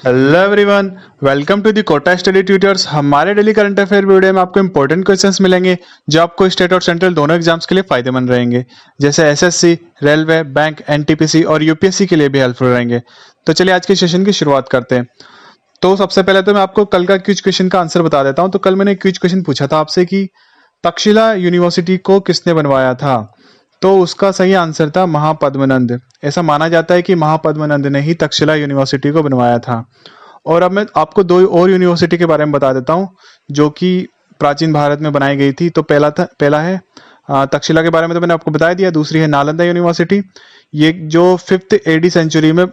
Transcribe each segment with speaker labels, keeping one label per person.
Speaker 1: Hello everyone, welcome to the Kota study tutors. हमारे daily current affair video में आपको important questions मिलेंगे जो आपको स्टेट और सेंट्रल दोनों एग्जाम्स के लिए फायदेमंद रहेंगे, जैसे एसएससी, रेलवे, बैंक, एनटीपीसी और यूपीएससी के लिए भी हेल्पफुल रहेंगे। तो चलिए आज के सेशन की शुरुआत करते हैं। तो सबसे पहले तो मैं आपको कल का क्विज क्वेश्चन का आंसर बता देता हूँ। तो कल मैंने क्विज क्वेश्चन पूछा था आपसे कि तक्षशिला यूनिवर्सिटी को किसने बनवाया था। तो उसका सही आंसर था महापद्मनंद। ऐसा माना जाता है कि महापद्मनंद ने ही तक्षशिला यूनिवर्सिटी को बनवाया था। और अब मैं आपको दो और यूनिवर्सिटी के बारे में बता देता हूँ जो कि प्राचीन भारत में बनाई गई थी। तो पहला है तक्षशिला के बारे में तो मैंने आपको बता दिया। दूसरी है नालंदा यूनिवर्सिटी, ये जो 5th AD सेंचुरी में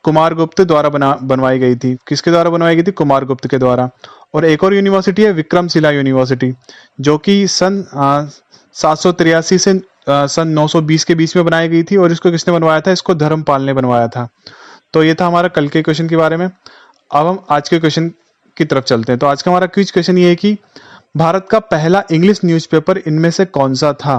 Speaker 1: कुमारगुप्त द्वारा बनवाई गई थी। किसके द्वारा बनवाई गई थी? कुमारगुप्त के द्वारा। और एक और यूनिवर्सिटी है विक्रमशिला यूनिवर्सिटी, जो कि सन 783 से सन 920 के बीच में बनाई गई थी। और इसको किसने बनवाया था? इसको धर्मपाल ने बनवाया था। तो ये था हमारा कल के क्वेश्चन के बारे में। अब हम आज के क्वेश्चन की तरफ चलते हैं। तो आज का हमारा क्विज क्वेश्चन ये है कि भारत का पहला इंग्लिश न्यूज़पेपर इनमें से कौन सा था।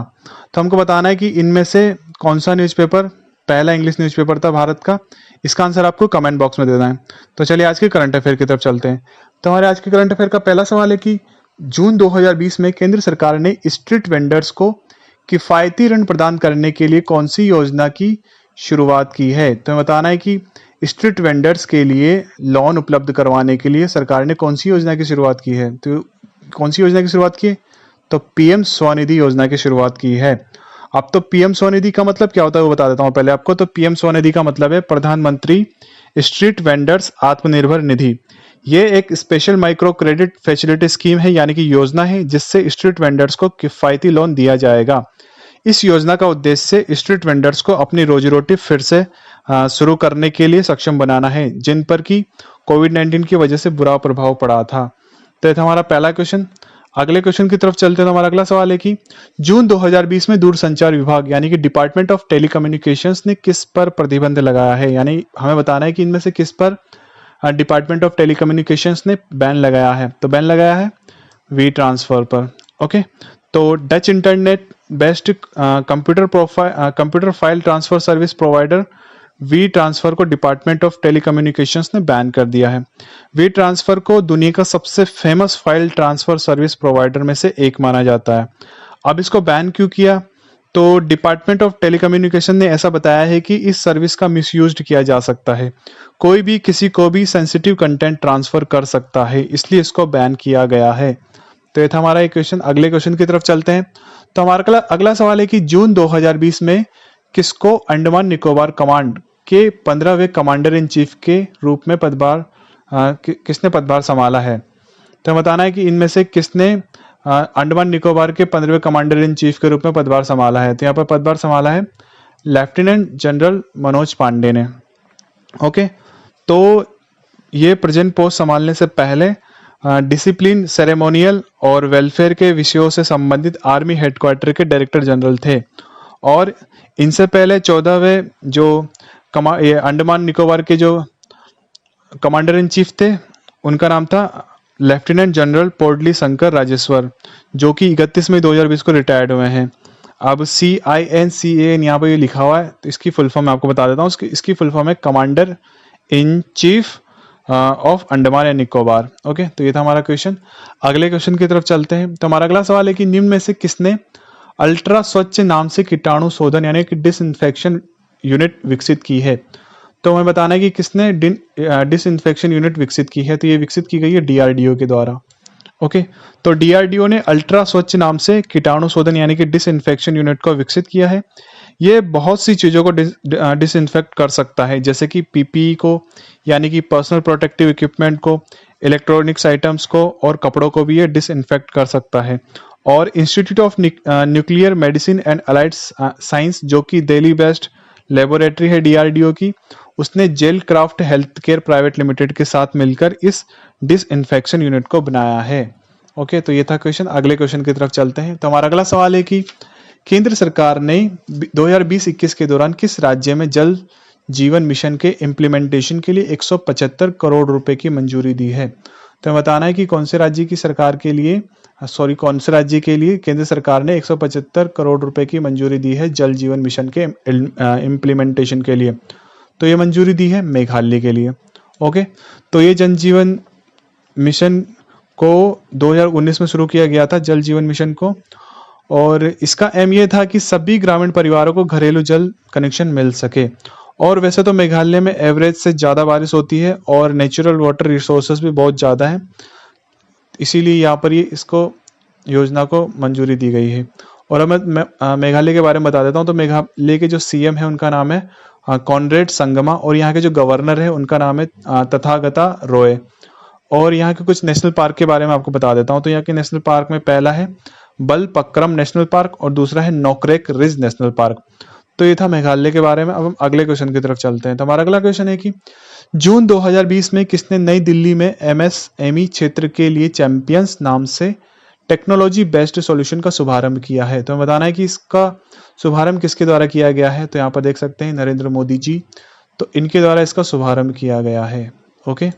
Speaker 1: तो हमको बताना है कि इनमें से कौन सा न्यूज़पेपर पहला इंग्लिश न्यूज़पेपर था भारत का। इसका आंसर आपको कमेंट बॉक्स में देना है। तो चलिए आज के करंट अफेयर की तरफ चलते हैं। तो हमारे आज के करंट अफेयर का पहला सवाल है कि जून 2020 में केंद्र सरकार ने स्ट्रीट वेंडर्स को किफायती ऋण प्रदान करने के लिए कौन सी योजना की शुरुआत की है। तो बताना है कि स्ट्रीट वेंडर्स के लिए लोन उपलब्ध करवाने के लिए सरकार ने कौन सी योजना की शुरुआत की है। तो कौन सी योजना की शुरुआत की है? तो पीएम स्वनिधि योजना की शुरुआत की है। अब तो पीएम स्वनिधि का मतलब क्या होता है वो बता देता हूं पहले आपको। तो पीएम स्वनिधि का मतलब है प्रधानमंत्री स्ट्रीट वेंडर्स आत्मनिर्भर निधि। ये एक special micro credit facility scheme है, यानी कि योजना है जिससे स्ट्रीट वेंडर्स को किफायती लोन दिया जाएगा। इस योजना का उद्देश्य स्ट्रीट वेंडर्स को अपनी रोजी रोटी फिर से शुरू करने के लिए सक्षम बनाना है, जिन पर कि कोविड-19 की वजह से बुरा प्रभाव पड़ा था। तो ये था हमारा पहला क्वेश्चन। अगले क्वेश्चन की तरफ चलते हैं। तो हमारा अगला सवाल है कि जून 2020 में दूरसंचार विभाग यानी कि डिपार्टमेंट ऑफ टेलीकम्युनिकेशंस ने किस पर प्रतिबंध लगाया है। यानी हमें बताना है कि इनमें से किस पर डिपार्टमेंट ऑफ टेलीकम्युनिकेशंस ने बैन लगाया है। तो बैन लगाया है वी ट्रांसफर पर। ओके, तो Dutch internet based computer file transfer service provider WeTransfer को डिपार्टमेंट ऑफ टेलीकम्युनिकेशंस ने बैन कर दिया है। वी ट्रांसफर को दुनिया का सबसे famous file transfer service provider में से एक माना जाता है। अब इसको बैन क्यों किया? तो डिपार्टमेंट ऑफ टेलीकम्युनिकेशन ने ऐसा बताया है कि इस सर्विस का मिसयूज किया जा सकता है। कोई भी किसी को भी सेंसिटिव कंटेंट ट्रांसफर कर सकता है, इसलिए इसको बैन किया गया है। तो ये था हमारा एक क्वेश्चन। अगले क्वेश्चन की तरफ चलते हैं। तो हमारा अगला सवाल है कि जून 2020 में किसको अंडमान निकोबार कमांड के 15वें कमांडर इन चीफ के रूप में किसने पदभार संभाला है। तो बताना है कि इनमें से किसने अंडमान निकोबार के 15वें कमांडर इन चीफ के रूप में पदभार संभाला है। तो यहाँ पर पदभार संभाला है लेफ्टिनेंट जनरल मनोज पांडे ने। ओके, तो ये प्रेजेंट पोस्ट संभालने से पहले डिसिप्लिन, सेरेमोनियल और वेलफेयर के विषयों से संबंधित आर्मी हेडक्वार्टर के डायरेक्टर जनरल थे। और इनसे पहले 14वें जो अंडमान निकोबार के जो कमांडर इन चीफ थे उनका नाम था लेफ्टिनेंट जनरल पोर्डली शंकर राजेश्वर, जो कि 31 मई 2020 को रिटायर्ड हुए हैं। अब CINCAN यहाँ पर ये लिखा हुआ है, तो इसकी फुल फॉर्म मैं आपको बता देता हूँ। इसकी फुल फॉर्म है commander in chief of Andaman and Nicobar. Okay, तो ये था हमारा क्वेश्चन। अगले क्वेश्चन की तरफ चलते हैं। तो हमारा अगला सवाल है कि निम्न में से किसने अल्ट्रा स्वच्छ नाम से कीटाणु शोधन यानी कि डिसइंफेक्शन यूनिट विकसित की है। तो हमें बताना है कि किसने डिसइंफेक्शन यूनिट विकसित की है। तो ये विकसित की गई है DRDO के द्वारा। ओके, तो DRDO ने अल्ट्रा स्वच्छ नाम से कीटाणु शोधन यानी कि डिसइंफेक्शन यूनिट को विकसित किया है। ये बहुत सी चीज़ों को डिसइंफेक्ट कर सकता है, जैसे कि PPE को यानी कि पर्सनल प्रोटेक्टिव इक्विपमेंट को, इलेक्ट्रॉनिक्स आइटम्स को और कपड़ों को भी ये डिसइंफेक्ट कर सकता है। और Institute of Nuclear Medicine and Allied Science, जो कि दिल्ली बेस्ड लेबोरेटरी है DRDO की, उसने gel craft health care private limited के साथ मिलकर इस डिसइंफेक्शन यूनिट को बनाया है। ओके, तो ये था क्वेश्चन। अगले क्वेश्चन की तरफ चलते हैं। तो हमारा अगला सवाल है कि केंद्र सरकार ने 2020-21 के दौरान किस राज्य में जल जीवन मिशन के इम्प्लीमेंटेशन के लिए 175 करोड़ रुपए की मंजूरी दी है। तो बताना है कि कौन से राज्य के लिए केंद्र सरकार ने 175 करोड़ रुपए की मंजूरी दी है जल जीवन मिशन के इम्प्लीमेंटेशन के लिए। तो ये मंजूरी दी है मेघालय के लिए। ओके, तो ये जल जीवन मिशन को 2019 में शुरू किया गया था, जल जीवन मिशन को। और इसका एम ये था कि सभी ग्रामीण परिवारों को घरेलू जल कनेक्शन मिल सके। और वैसे तो मेघालय में एवरेज से ज़्यादा बारिश होती है और नेचुरल वाटर रिसोर्सेज भी बहुत ज़्यादा हैं, इसीलिए यहाँ पर ये इसको योजना को मंजूरी दी गई है। और अब मैं मेघालय के बारे में बता देता हूँ। तो मेघालय के जो सीएम है उनका नाम है कॉनरेड संगमा, और यहाँ के जो गवर्नर है उनका नाम है तथागता रॉय। और यहाँ के कुछ नेशनल पार्क के बारे में आपको बता देता हूँ। तो यहाँ के नेशनल पार्क में पहला है बलपक्रम नेशनल पार्क और दूसरा है नोक्रेक रिज नेशनल पार्क। तो ये था मेघालय के बारे में। अब हम अगले क्वेश्चन की तरफ चलते हैं। तो हमारा अगला क्वेश्चन है कि जून 2020 में किसने नई दिल्ली में एमएसएमई क्षेत्र के लिए चैंपियंस नाम से टेक्नोलॉजी बेस्ड सॉल्यूशन का शुभारंभ किया है। तो हमें बताना है कि इसका शुभारंभ किसके द्वारा किया गया है। तो यहाँ पर देख सकते हैं नरेंद्र मोदी जी, तो इनके द्वारा इसका शुभारंभ किया गया है। ओके,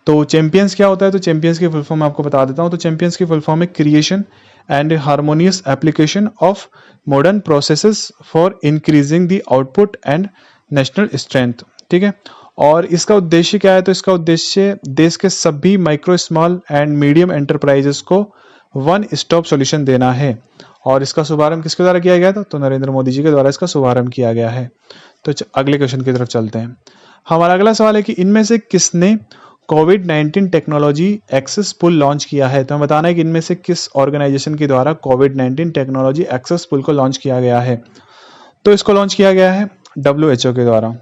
Speaker 1: तो चैंपियंस क्या होता है। तो चैंपियंस की फुल फॉर्म आपको बता देता हूँ। तो चैंपियंस की फुल फॉर्म है creation and harmonious application of modern processes for increasing the output and national strength. ठीक है, और इसका उद्देश्य क्या है। तो इसका उद्देश्य देश के सभी micro small and medium enterprises को वन स्टॉप सॉल्यूशन देना है। और इसका शुभारंभ किसके द्वारा किया गया था। तो नरेंद्र मोदी जी के द्वारा इसका शुभारंभ किया गया है। तो अगले क्वेश्चन की तरफ चलते हैं। हमारा अगला सवाल है कि इनमें से किसने कोविड-19 टेक्नोलॉजी एक्सेस पुल लॉन्च किया है। तो हमें बताना है कि इनमें से किस ऑर्गेनाइजेशन के द्वारा कोविड-19 टेक्नोलॉजी एक्सेस पुल को लॉन्च किया गया है। तो इसको लॉन्च किया गया है WHO के द्वारा।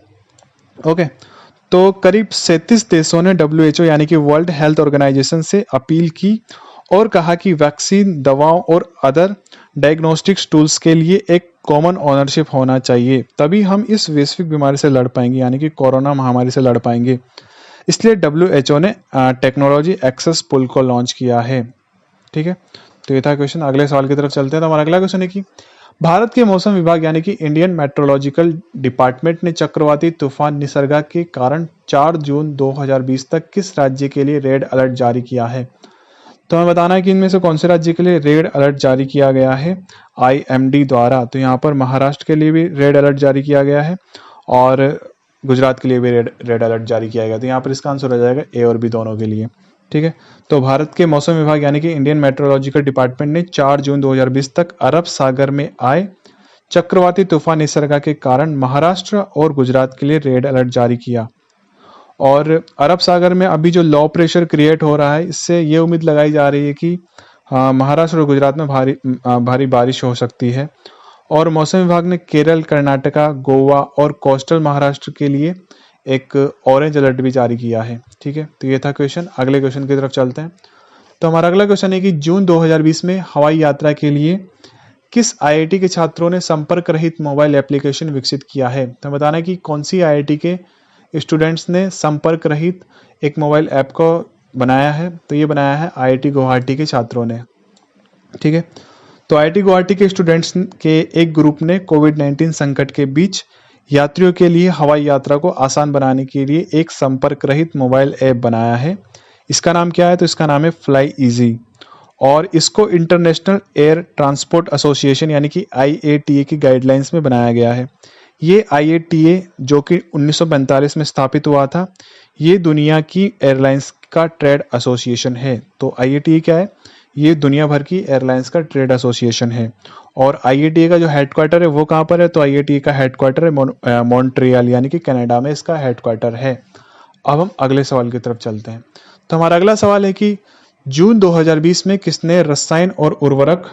Speaker 1: ओके, तो करीब 37 देशों ने WHO यानी कि वर्ल्ड हेल्थ ऑर्गेनाइजेशन से अपील की और कहा कि वैक्सीन, दवाओं और अदर डायग्नोस्टिक्स टूल्स के लिए एक कॉमन ओनरशिप होना चाहिए, तभी हम इस वैश्विक बीमारी से लड़ पाएंगे, यानी कि कोरोना महामारी से लड़ पाएंगे। इसलिए WHO ने टेक्नोलॉजी एक्सेस पुल को लॉन्च किया है। ठीक है, तो ये था क्वेश्चन। अगले सवाल की तरफ चलते हैं। तो हमारा अगला क्वेश्चन है कि भारत के मौसम विभाग यानी कि इंडियन मेट्रोलॉजिकल डिपार्टमेंट ने चक्रवाती तूफान निसर्गा के कारण 4 जून 2020 तक किस राज्य के लिए रेड अलर्ट जारी किया है। तो हमें बताना है कि इनमें से कौन से राज्य के लिए रेड अलर्ट जारी किया गया है IMD द्वारा। तो यहाँ पर महाराष्ट्र के लिए भी रेड अलर्ट जारी किया गया है और गुजरात के लिए भी रेड अलर्ट जारी किया गया। तो यहाँ पर इसका आंसर हो जाएगा A और B दोनों के लिए। ठीक है, तो भारत के मौसम विभाग यानी कि इंडियन मेट्रोलॉजिकल डिपार्टमेंट ने 4 जून 2020 तक अरब सागर में आए चक्रवाती तूफान निसर्गा के कारण महाराष्ट्र और गुजरात के लिए रेड अलर्ट जारी किया। और अरब सागर में अभी जो लो प्रेशर क्रिएट हो रहा है, इससे ये उम्मीद लगाई जा रही है कि महाराष्ट्र और गुजरात में भारी बारिश हो सकती है। और मौसम विभाग ने केरल, कर्नाटका, गोवा और कोस्टल महाराष्ट्र के लिए एक ऑरेंज अलर्ट भी जारी किया है। ठीक है, तो ये था क्वेश्चन। अगले क्वेश्चन की तरफ चलते हैं। तो हमारा अगला क्वेश्चन है कि जून 2020 में हवाई यात्रा के लिए किस IIT के छात्रों ने संपर्क रहित मोबाइल एप्लीकेशन विकसित किया है। तो बताना है कि कौन सी IIT के स्टूडेंट्स ने संपर्क रहित एक मोबाइल ऐप को बनाया है। तो ये बनाया है IIT गुवाहाटी के छात्रों ने। ठीक है, तो IIT गुवाहाटी के स्टूडेंट्स के एक ग्रुप ने कोविड-19 संकट के बीच यात्रियों के लिए हवाई यात्रा को आसान बनाने के लिए एक संपर्क रहित मोबाइल ऐप बनाया है। इसका नाम क्या है। तो इसका नाम है फ्लाई इजी, और इसको इंटरनेशनल एयर ट्रांसपोर्ट एसोसिएशन यानी कि IATA की गाइडलाइंस में बनाया गया है। ये IATA जो कि 1945 में स्थापित हुआ था, ये दुनिया की एयरलाइंस का ट्रेड एसोसिएशन है। तो IATA क्या है, ये दुनिया भर की एयरलाइंस का ट्रेड एसोसिएशन है। और IATA का जो हेडक्वार्टर है वो कहाँ पर है। तो IATA का हेडक्वार्टर है मॉन्ट्रियल यानी कि कनाडा में इसका हेडक्वार्टर है। अब हम अगले सवाल की तरफ चलते हैं। तो हमारा अगला सवाल है कि जून 2020 में किसने रसायन और उर्वरक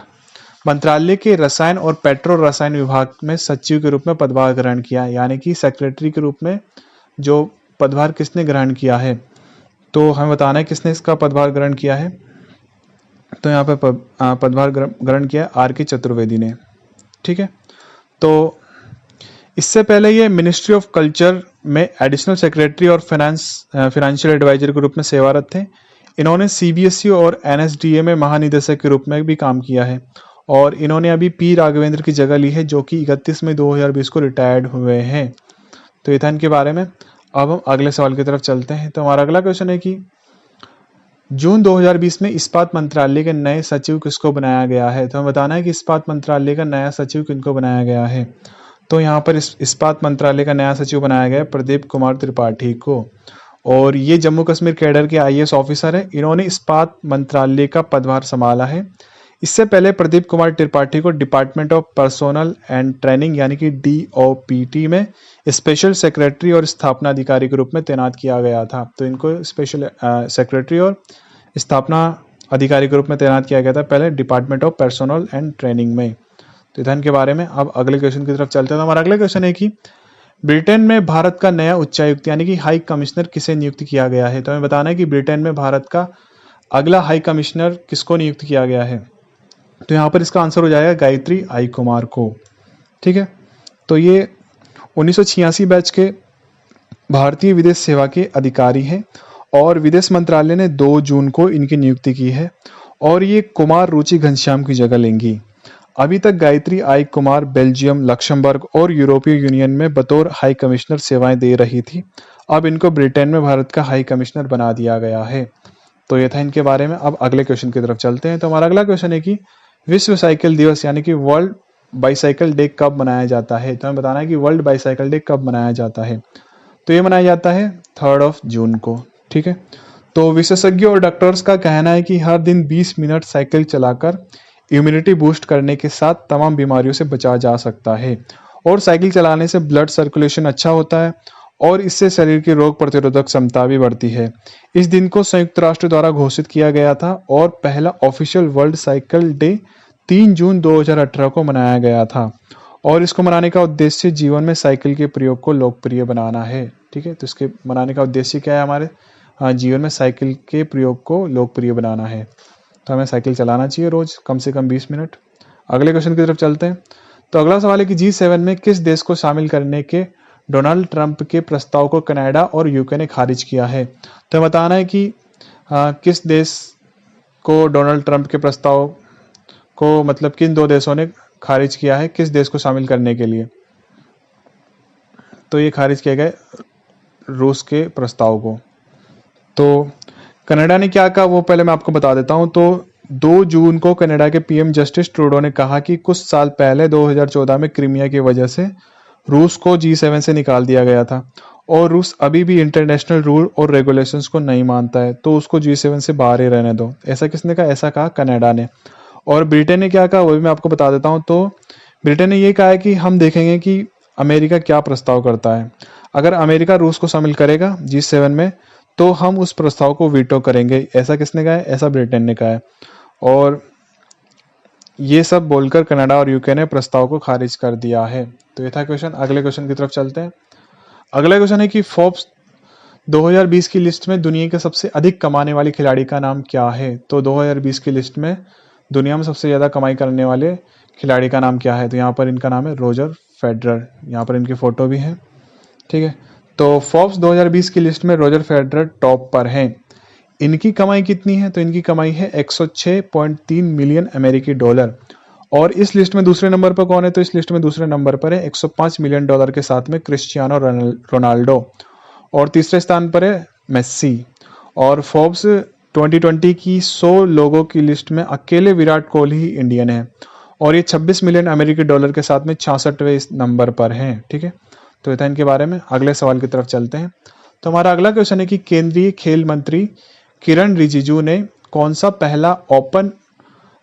Speaker 1: मंत्रालय के रसायन और पेट्रो रसायन विभाग में सचिव के रूप में पदभार ग्रहण किया, यानी कि सेक्रेटरी के रूप में जो पदभार किसने ग्रहण किया है। तो हमें बताना है किसने इसका पदभार ग्रहण किया है। तो यहाँ पे पदभार ग्रहण किया RK चतुर्वेदी ने। ठीक है, तो इससे पहले ये मिनिस्ट्री ऑफ कल्चर में एडिशनल सेक्रेटरी और फाइनेंशियल एडवाइजर के रूप में सेवारत थे। इन्होंने CBSE और NSDA में महानिदेशक के रूप में भी काम किया है। और इन्होंने अभी P राघवेंद्र की जगह ली है जो कि 31 मई 2020 को रिटायर्ड हुए हैं। तो ये था इनके बारे में। अब हम अगले सवाल की तरफ चलते हैं। तो हमारा अगला क्वेश्चन है कि जून 2020 में इस्पात मंत्रालय के नए सचिव किसको बनाया गया है। तो हमें बताना है कि इस्पात मंत्रालय का नया सचिव किनको बनाया गया है। तो यहाँ पर इस्पात मंत्रालय का नया सचिव बनाया गया है प्रदीप कुमार त्रिपाठी को। और ये जम्मू कश्मीर कैडर के आईएएस ऑफिसर है। इन्होंने इस्पात मंत्रालय का पदभार संभाला है। इससे पहले प्रदीप कुमार त्रिपाठी को department of personnel and training यानी कि DOPT में स्पेशल सेक्रेटरी और स्थापना अधिकारी के रूप में तैनात किया गया था। तो इनको स्पेशल सेक्रेटरी और स्थापना अधिकारी के रूप में तैनात किया गया था पहले department of personnel and training में। तो इधर के बारे में अब अगले क्वेश्चन की तरफ चलते हैं। तो हमारा अगला क्वेश्चन है कि ब्रिटेन में भारत का नया उच्चायुक्त यानी कि हाई कमिश्नर किसे नियुक्त किया गया है। तो हमें बताना है कि ब्रिटेन में भारत का अगला हाई कमिश्नर किसको नियुक्त किया गया है। तो यहाँ पर इसका आंसर हो जाएगा गायत्री आई कुमार को। ठीक है, तो ये 1986 बैच के भारतीय विदेश सेवा के अधिकारी हैं और विदेश मंत्रालय ने 2 जून को इनकी नियुक्ति की है और ये कुमार रुचि घनश्याम की जगह लेंगी। अभी तक गायत्री आई कुमार बेल्जियम, लक्समबर्ग और यूरोपीय यूनियन में बतौर हाई कमिश्नर सेवाएं दे रही थी। अब इनको ब्रिटेन में भारत का हाई कमिश्नर बना दिया गया है। तो ये था इनके बारे में। अब अगले क्वेश्चन की तरफ चलते हैं। तो हमारा अगला क्वेश्चन है कि विश्व साइकिल दिवस यानी कि वर्ल्ड बाईसाइकिल डे कब मनाया जाता है। तो हमें बताना है कि वर्ल्ड बाईसाइकिल डे कब मनाया जाता है। तो ये मनाया जाता है 3 जून को। ठीक है, तो विशेषज्ञों और डॉक्टर्स का कहना है कि हर दिन 20 मिनट साइकिल चलाकर इम्यूनिटी बूस्ट करने के साथ तमाम बीमारियों से बचा जा सकता है और साइकिल चलाने से ब्लड सर्कुलेशन अच्छा होता है और इससे शरीर की रोग प्रतिरोधक क्षमता भी बढ़ती है। इस दिन को संयुक्त राष्ट्र द्वारा घोषित किया गया था और पहला ऑफिशियल वर्ल्ड साइकिल डे 3 जून 2018 को मनाया गया था और इसको मनाने का उद्देश्य जीवन में साइकिल के प्रयोग को लोकप्रिय बनाना है। ठीक है, तो इसके मनाने का उद्देश्य क्या है, हमारे जीवन में साइकिल के प्रयोग को लोकप्रिय बनाना है। तो हमें साइकिल चलाना चाहिए रोज कम से कम 20 मिनट। अगले क्वेश्चन की तरफ चलते हैं। तो अगला सवाल है कि G7 में किस देश को शामिल करने के डोनाल्ड ट्रंप के प्रस्ताव को कनाडा और यूके ने खारिज किया है। तो बताना है कि किस देश को डोनाल्ड ट्रंप के प्रस्ताव को मतलब किन 2 देशों ने खारिज किया है किस देश को शामिल करने के लिए। तो ये खारिज किए गए रूस के प्रस्ताव को। तो कनाडा ने क्या कहा वो पहले मैं आपको बता देता हूं। तो 2 जून को कनाडा के पीएम जस्टिस ट्रूडो ने कहा कि कुछ साल पहले 2014 में क्रीमिया की वजह से रूस को G7 से निकाल दिया गया था और रूस अभी भी इंटरनेशनल रूल और रेगुलेशंस को नहीं मानता है, तो उसको G7 से बाहर ही रहने दो। ऐसा किसने कहा, ऐसा कहा कनाडा ने। और ब्रिटेन ने क्या कहा वो भी मैं आपको बता देता हूं। तो ब्रिटेन ने ये कहा है कि हम देखेंगे कि अमेरिका क्या प्रस्ताव करता है। अगर अमेरिका रूस को शामिल करेगा G7 में तो हम उस प्रस्ताव को वीटो करेंगे। ऐसा किसने कहा है, ऐसा ब्रिटेन ने कहा है। और ये सब बोलकर कनाडा और यूके ने प्रस्ताव को खारिज कर दिया है। तो ये था क्वेश्चन। अगले क्वेश्चन की तरफ चलते हैं। अगला क्वेश्चन है कि फोर्ब्स 2020 की लिस्ट में दुनिया के सबसे अधिक कमाने वाले खिलाड़ी का नाम क्या है। तो 2020 की लिस्ट में दुनिया में सबसे ज्यादा कमाई करने वाले खिलाड़ी का नाम क्या है। तो यहाँ पर इनका नाम है रोजर फेडरर। यहाँ पर इनकी फोटो भी है। ठीक है, तो फोर्ब्स 2020 की लिस्ट में रोजर फेडरर टॉप पर हैं। इनकी कमाई कितनी है, तो इनकी कमाई है 106.3 मिलियन अमेरिकी डॉलर। और इस लिस्ट में दूसरे नंबर पर कौन है, तो इस लिस्ट में दूसरे नंबर पर है 105 मिलियन डॉलर के साथ में क्रिस्टियानो रोनाल्डो और तीसरे स्थान पर है मेस्सी। और फोर्ब्स 2020 की 100 लोगों की लिस्ट में अकेले विराट कोहली ही इंडियन है और ये 26 मिलियन अमेरिकी डॉलर के साथ में 66वें नंबर पर हैं। ठीक है, तो ये था इनके बारे में। अगले सवाल की तरफ चलते हैं। तो हमारा अगला क्वेश्चन है कि केंद्रीय खेल मंत्री किरण रिजिजू ने कौन सा पहला ओपन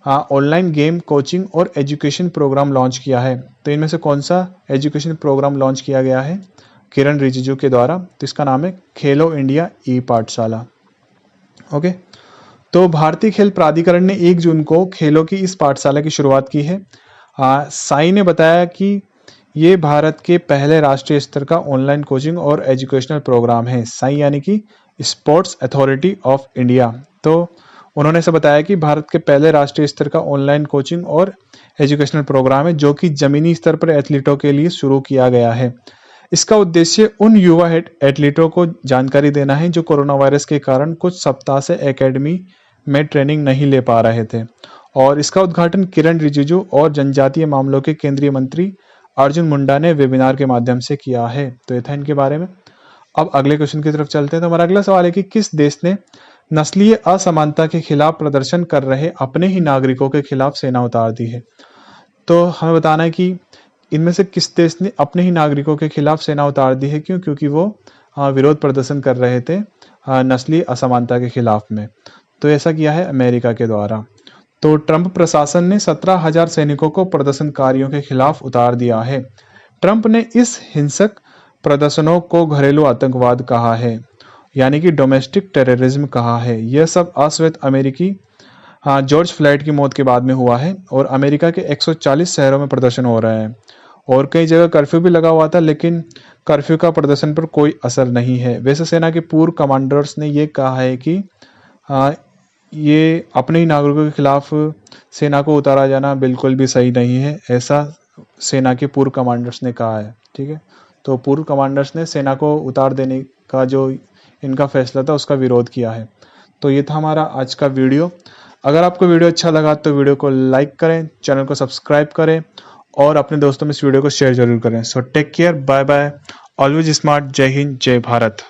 Speaker 1: ऑनलाइन गेम कोचिंग और एजुकेशन प्रोग्राम लॉन्च किया है। तो इनमें से कौन सा एजुकेशन प्रोग्राम लॉन्च किया गया है किरण रिजिजू के द्वारा। तो इसका नाम है खेलो इंडिया ई पाठशाला। ओके, तो भारतीय खेल प्राधिकरण ने 1 जून को खेलों की इस पाठशाला की शुरुआत की है। साई ने बताया कि ये भारत के पहले राष्ट्रीय स्तर का ऑनलाइन कोचिंग और एजुकेशनल प्रोग्राम है। साई यानी कि स्पोर्ट्स अथॉरिटी ऑफ इंडिया। तो उन्होंने ऐसा बताया कि भारत के पहले राष्ट्रीय स्तर का ऑनलाइन कोचिंग और एजुकेशनल प्रोग्राम है जो कि जमीनी स्तर पर एथलीटों के लिए शुरू किया गया है। इसका उद्देश्य उन युवा एथलीटों को जानकारी देना है जो कोरोना वायरस के कारण कुछ सप्ताह से एकेडमी में ट्रेनिंग नहीं ले पा रहे थे। और इसका उद्घाटन किरण रिजिजू और जनजातीय मामलों के केंद्रीय मंत्री अर्जुन मुंडा ने वेबिनार के माध्यम से किया है। तो ये था इनके बारे में। अब अगले क्वेश्चन की तरफ चलते हैं। तो हमारा अगला सवाल है कि किस देश ने नस्लीय असमानता के खिलाफ प्रदर्शन कर रहे अपने ही नागरिकों के खिलाफ सेना उतार दी है। तो हमें बताना है कि इनमें से किस देश ने अपने ही नागरिकों के खिलाफ सेना उतार दी है। क्यों, क्योंकि वो विरोध प्रदर्शन कर रहे थे नस्ली असमानता के खिलाफ में। तो ऐसा किया है अमेरिका के द्वारा। तो ट्रंप प्रशासन ने 17,000 सैनिकों को प्रदर्शनकारियों के खिलाफ उतार दिया है। ट्रंप ने इस हिंसक प्रदर्शनों को घरेलू आतंकवाद कहा है, यानी कि डोमेस्टिक टेररिज्म कहा है। यह सब अश्वेत अमेरिकी जॉर्ज फ्लॉयड की मौत के बाद में हुआ है और अमेरिका के 140 शहरों में प्रदर्शन हो रहे हैं और कई जगह कर्फ्यू भी लगा हुआ था, लेकिन कर्फ्यू का प्रदर्शन पर कोई असर नहीं है। वैसे सेना के पूर्व कमांडर्स ने ये कहा है कि ये अपने ही नागरिकों के खिलाफ सेना को उतारा जाना बिल्कुल भी सही नहीं है, ऐसा सेना के पूर्व कमांडर्स ने कहा है। ठीक है, तो पूर्व कमांडर्स ने सेना को उतार देने का जो इनका फैसला था उसका विरोध किया है। तो ये था हमारा आज का वीडियो। अगर आपको वीडियो अच्छा लगा तो वीडियो को लाइक करें, चैनल को सब्सक्राइब करें और अपने दोस्तों में इस वीडियो को शेयर जरूर करें। So take care, bye bye, always smart, जय हिंद, जय भारत।